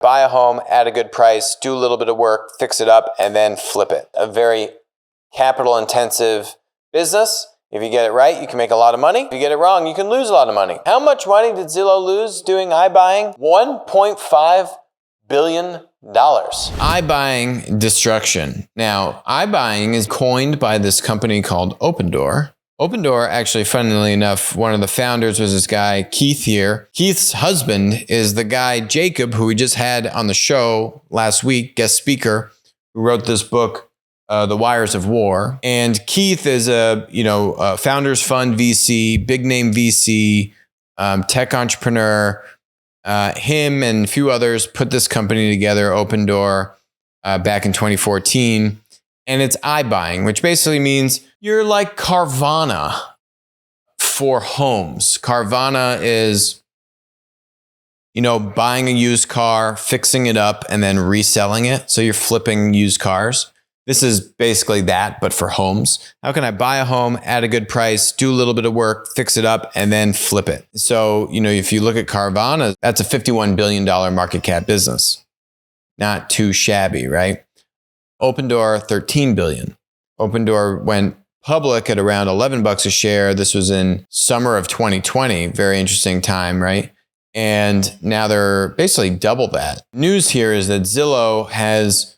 buy a home at a good price, do a little bit of work, fix it up, and then flip it. A very capital intensive business. If you get it right, you can make a lot of money. If you get it wrong, you can lose a lot of money. How much money did Zillow lose doing iBuying? $1.5 billion. iBuying destruction. Now, iBuying is coined by this company called Opendoor. Opendoor, actually, funnily enough, one of the founders was this guy, Keith here. Keith's husband is the guy, Jacob, who we just had on the show last week, guest speaker, who wrote this book, The Wires of War. And Keith is a founders fund VC, big name VC, tech entrepreneur. Him and a few others put this company together, Opendoor, back in 2014. And it's iBuying, which basically means you're like Carvana for homes. Carvana is, buying a used car, fixing it up, and then reselling it. So you're flipping used cars. This is basically that, but for homes. How can I buy a home at a good price, do a little bit of work, fix it up, and then flip it? So, if you look at Carvana, that's a $51 billion market cap business. Not too shabby, right? Opendoor, $13 billion. Opendoor went public at around $11 a share. This was in summer of 2020. Very interesting time, right? And now they're basically double that. News here is that Zillow has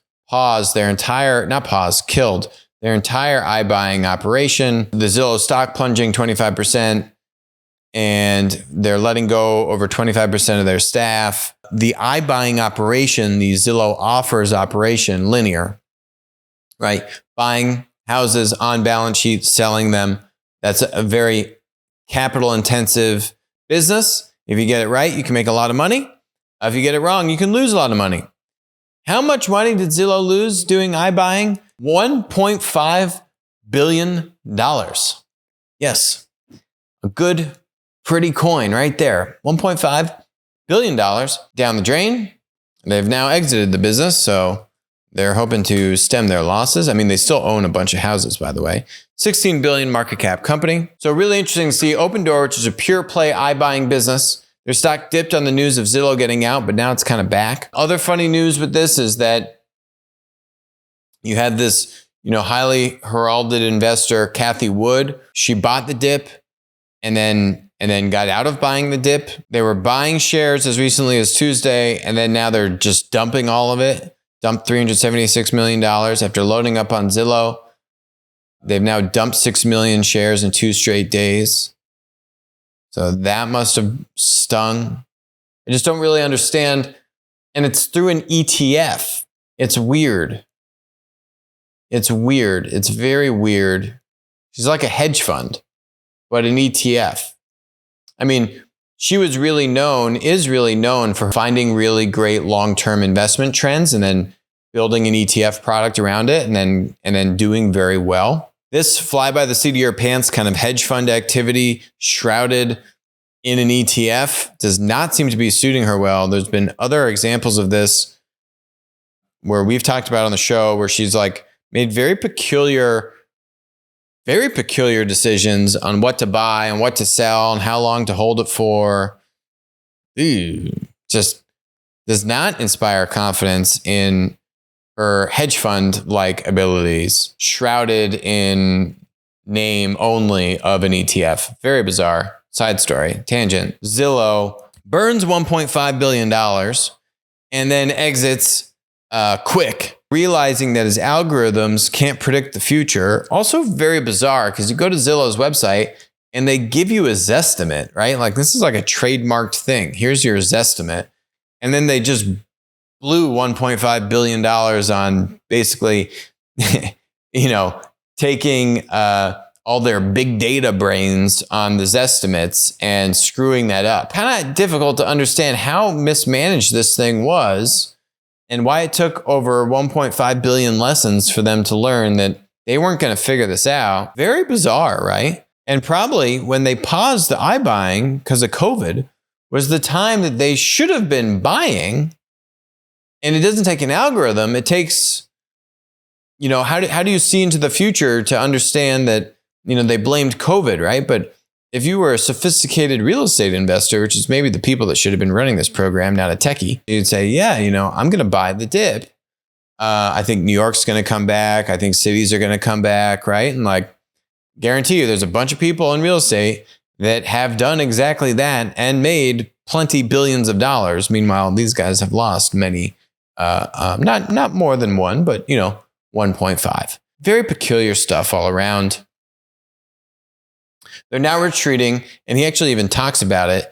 killed their entire iBuying operation. The Zillow stock plunging 25%, and they're letting go over 25% of their staff. The iBuying operation, the Zillow Offers operation, linear, right? Buying houses on balance sheet, selling them. That's a very capital intensive business. If you get it right, you can make a lot of money. If you get it wrong, you can lose a lot of money. How much money did Zillow lose doing iBuying? $1.5 billion. Yes, a good, pretty coin right there. $1.5 billion down the drain. They've now exited the business, so they're hoping to stem their losses. I mean, they still own a bunch of houses, by the way. $16 billion market cap company. So really interesting to see Opendoor, which is a pure play iBuying business. Their stock dipped on the news of Zillow getting out, but now it's kind of back. Other funny news with this is that you had this, highly heralded investor, Kathy Wood. She bought the dip and then got out of buying the dip. They were buying shares as recently as Tuesday, and then now they're just dumping all of it. Dumped $376 million after loading up on Zillow. They've now dumped 6 million shares in 2 straight days. So that must have stung. I just don't really understand. And it's through an ETF. It's weird. It's very weird. She's like a hedge fund, but an ETF. I mean, she is really known for finding really great long-term investment trends and then building an ETF product around it and then doing very well. This fly by the seat of your pants kind of hedge fund activity shrouded in an ETF does not seem to be suiting her well. There's been other examples of this where we've talked about on the show where she's like made very peculiar decisions on what to buy and what to sell and how long to hold it for. Just does not inspire confidence in her hedge fund-like abilities, shrouded in name only of an ETF. Very bizarre. Side story, tangent. Zillow burns $1.5 billion and then exits quick, realizing that his algorithms can't predict the future. Also very bizarre because you go to Zillow's website and they give you a Zestimate, right? Like this is like a trademarked thing. Here's your Zestimate. And then they just blew $1.5 billion on basically, taking all their big data brains on the Zestimates and screwing that up. Kind of difficult to understand how mismanaged this thing was and why it took over 1.5 billion lessons for them to learn that they weren't going to figure this out. Very bizarre, right? And probably when they paused the iBuying because of COVID was the time that they should have been buying. And it doesn't take an algorithm. It takes, how do you see into the future to understand that, they blamed COVID, right? But if you were a sophisticated real estate investor, which is maybe the people that should have been running this program, not a techie, you'd say, yeah, I'm going to buy the dip. I think New York's going to come back. I think cities are going to come back, right? And like, guarantee you, there's a bunch of people in real estate that have done exactly that and made plenty billions of dollars. Meanwhile, these guys have lost many, not more than one, but 1.5. Very peculiar stuff all around. They're now retreating, and he actually even talks about it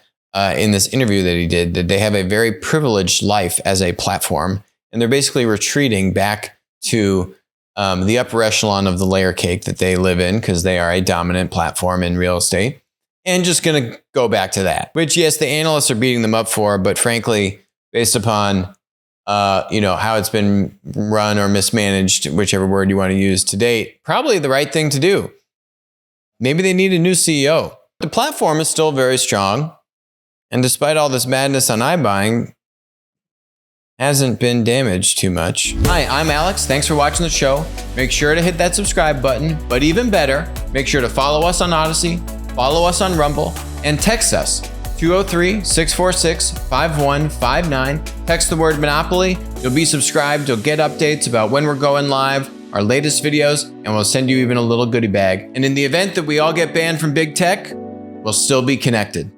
in this interview that he did, that they have a very privileged life as a platform, and they're basically retreating back to the upper echelon of the layer cake that they live in because they are a dominant platform in real estate, and just going to go back to that, which, yes, the analysts are beating them up for, but frankly, based upon how it's been run or mismanaged, whichever word you want to use to date, probably the right thing to do. Maybe they need a new CEO. The platform is still very strong. And despite all this madness on iBuying, hasn't been damaged too much. Hi, I'm Alex. Thanks for watching the show. Make sure to hit that subscribe button, but even better, make sure to follow us on Odyssey, follow us on Rumble, and text us 203-646-5159. Text the word Monopoly. You'll be subscribed. You'll get updates about when we're going live, our latest videos, and we'll send you even a little goodie bag. And in the event that we all get banned from big tech, we'll still be connected.